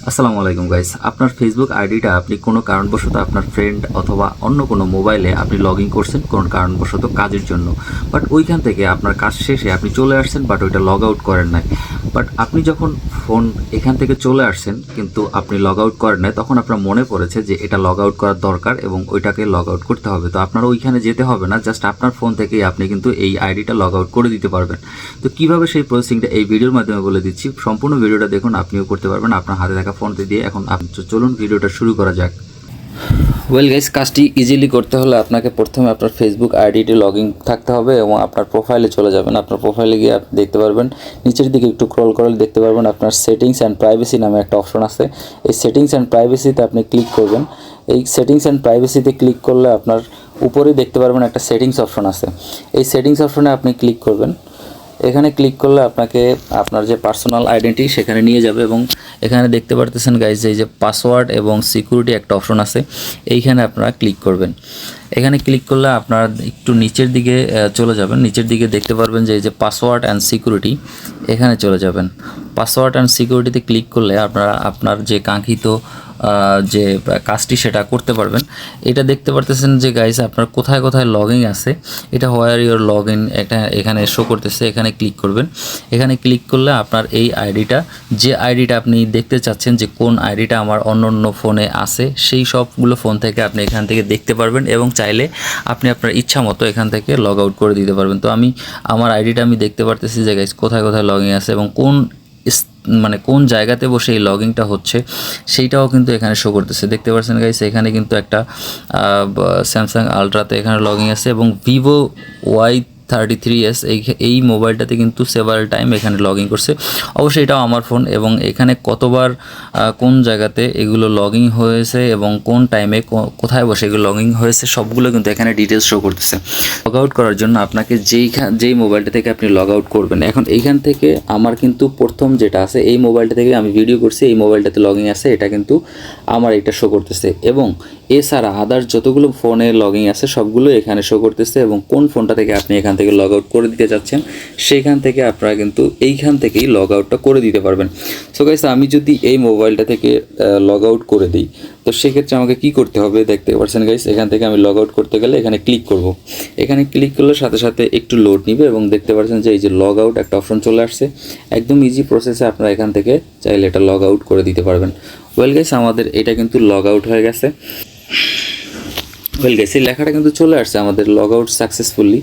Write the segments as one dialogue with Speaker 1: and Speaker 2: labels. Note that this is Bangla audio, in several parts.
Speaker 1: আসসালামু আলাইকুম গাইস, আপনার ফেসবুক আইডিটা আপনি কোনো কারণবশত আপনার ফ্রেন্ড অথবা অন্য কোনো মোবাইলে আপনি লগ ইন করছেন কোনো কারণবশত কাজের জন্য। বাট ওইখান থেকে আপনার কাজ শেষে আপনি চলে আসছেন, বাট ওইটা লগ আউট করেন নাই। বাট আপনি যখন ফোন এখান থেকে চলে আসছেন কিন্তু আপনি লগ আউট করেন নাই, তখন আপনার মনে পড়েছে যে এটা লগ আউট করার দরকার এবং ওইটাকে লগ আউট করতে হবে। তো আপনার ওইখানে যেতে হবে না, জাস্ট আপনার ফোন থেকেই আপনি কিন্তু এই আইডিটা লগ আউট করে দিতে পারবেন। তো কীভাবে সেই প্রসেসিংটা এই ভিডিওর মাধ্যমে বলে দিচ্ছি, সম্পূর্ণ ভিডিওটা দেখুন, আপনিও করতে পারবেন আপনার হাতে থাকা ফোনটি দিয়ে। এখন চলুন ভিডিওটা শুরু করা যাক। ওয়েল গাইস, কাজটি ইজিলি করতে হলে আপনাকে প্রথমে আপনার ফেসবুক আইডিটি লগ ইন থাকতে হবে এবং আপনার প্রোফাইলে চলে যাবেন। আপনার প্রোফাইলে গিয়ে আপনি দেখতে পারবেন, নিচের দিকে একটু স্ক্রল করলে দেখতে পারবেন আপনার সেটিংস অ্যান্ড প্রাইভেসি নামে একটা অপশন আছে। এই সেটিংস অ্যান্ড প্রাইভেসিতে আপনি ক্লিক করবেন। এই সেটিংস অ্যান্ড প্রাইভেসিতে ক্লিক করলে আপনার উপরেই দেখতে পারবেন একটা সেটিংস অপশন আছে। এই সেটিংস অপশনে আপনি ক্লিক করবেন। এখানে ক্লিক করলে আপনাকে আপনার যে পার্সোনাল আইডেন্টি সেখানে নিয়ে যাবে এবং এখানে দেখতে পারতেছেন গাইজ, এই যে পাসওয়ার্ড এবং সিকিউরিটি একটা অপশন আছে, এইখানে আপনারা ক্লিক করবেন। এখানে ক্লিক করলে আপনারা একটু নিচের দিকে চলে যাবেন। নিচের দিকে দেখতে পারবেন যে এই যে পাসওয়ার্ড অ্যান্ড সিকিউরিটি, এখানে চলে যাবেন। পাসওয়ার্ড অ্যান্ড সিকিউরিটিতে ক্লিক করলে আপনারা আপনার যে কাঙ্ক্ষিত যে কাজটি সেটা করতে পারবেন। এটা দেখতে পারতেছেন যে গাইস আপনার কোথায় কোথায় লগ ইন আছে, এটা হোয়ার ইউর লগ ইন এটা এখানে শো করতেছে। এখানে ক্লিক করবেন। এখানে ক্লিক করলে আপনার এই আইডিটা, যে আইডিটা আপনি দেখতে চাচ্ছেন যে কোন আইডিটা আমার অন্য অন্য ফোনে আছে, সেই সবগুলো ফোন থেকে আপনি এখান থেকে দেখতে পারবেন এবং চাইলে আপনি আপনার ইচ্ছা মতো এখান থেকে লগ আউট করে দিতে পারবেন। তো আমি আমার আইডিটা আমি দেখতে পারতেছি যে গাইস কোথায় কোথায় লগ ইন আছে এবং কোন জায়গাতে বসে এই লগইনটা হচ্ছে সেইটাও কিন্তু এখানে শো করতেছে। দেখতে পাচ্ছেন গাইস, এখানে কিন্তু একটা স্যামসাং আলট্রাতে এখানে লগইন আছে এবং ভিভো Y33s এই মোবাইলটাতে কিন্তু সেভারাল টাইম এখানে লগ ইন করছে। অবশ্যই এটাও আমার ফোন এবং এখানে কতবার কোন জায়গাতে এগুলো লগ ইন হয়েছে এবং কোন টাইমে কোথায় বসে এগুলো লগ ইন হয়েছে সবগুলো কিন্তু এখানে ডিটেলস শো করতেছে। লগ আউট করার জন্য আপনাকে যেই মোবাইলটা থেকে আপনি লগ আউট করবেন, এখন এইখান থেকে আমার কিন্তু প্রথম যেটা আছে এই মোবাইলটা থেকে আমি ভিডিও করছি, এই মোবাইলটাতে লগ ইন আছে, এটা কিন্তু আমার এটা শো করতেছে এবং এছাড়া আদার্স যতগুলো ফোনে লগ ইন আছে সবগুলো এখানে শো করতেছে এবং কোন ফোনটা থেকে আপনি এখান থেকে লগ আউট করে দিতে চাচ্ছেন সেইখান থেকে আপনারা কিন্তু এইখান থেকেই লগ আউটটা করে দিতে পারবেন। সো গাইস, আমি যদি এই মোবাইলটা থেকে লগ আউট করে দিই তো সেক্ষেত্রে আমাকে কি করতে হবে দেখতে পাচ্ছেন গাইস, এখান থেকে আমি লগ আউট করতে গেলে এখানে ক্লিক করব। এখানে ক্লিক করলে সাথে সাথে একটু লোড নিবে এবং দেখতে পাচ্ছেন যে এই যে লগ আউট একটা অপশন চলে আসছে। একদম ইজি প্রসেসে আপনারা এখান থেকে চাইলে এটা লগ আউট করে দিতে পারবেন। ওয়েল গাইস, আমাদের এটা কিন্তু লগ আউট হয়ে গেছে। ওয়েল গাইস, এই লেখাটা কিন্তু চলে আসছে আমাদের লগ আউট সাকসেসফুলি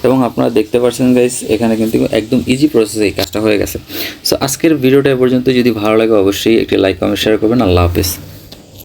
Speaker 1: এবং আপনারা দেখতে পাচ্ছেন গাইস এখানে কিন্তু একদম ইজি প্রসেসে এই কাজটা হয়ে গেছে। সো আজকের ভিডিওটা এ পর্যন্ত। যদি ভালো লাগে অবশ্যই একটি লাইক কমেন্ট শেয়ার করবেন। আল্লাহ হাফেজ।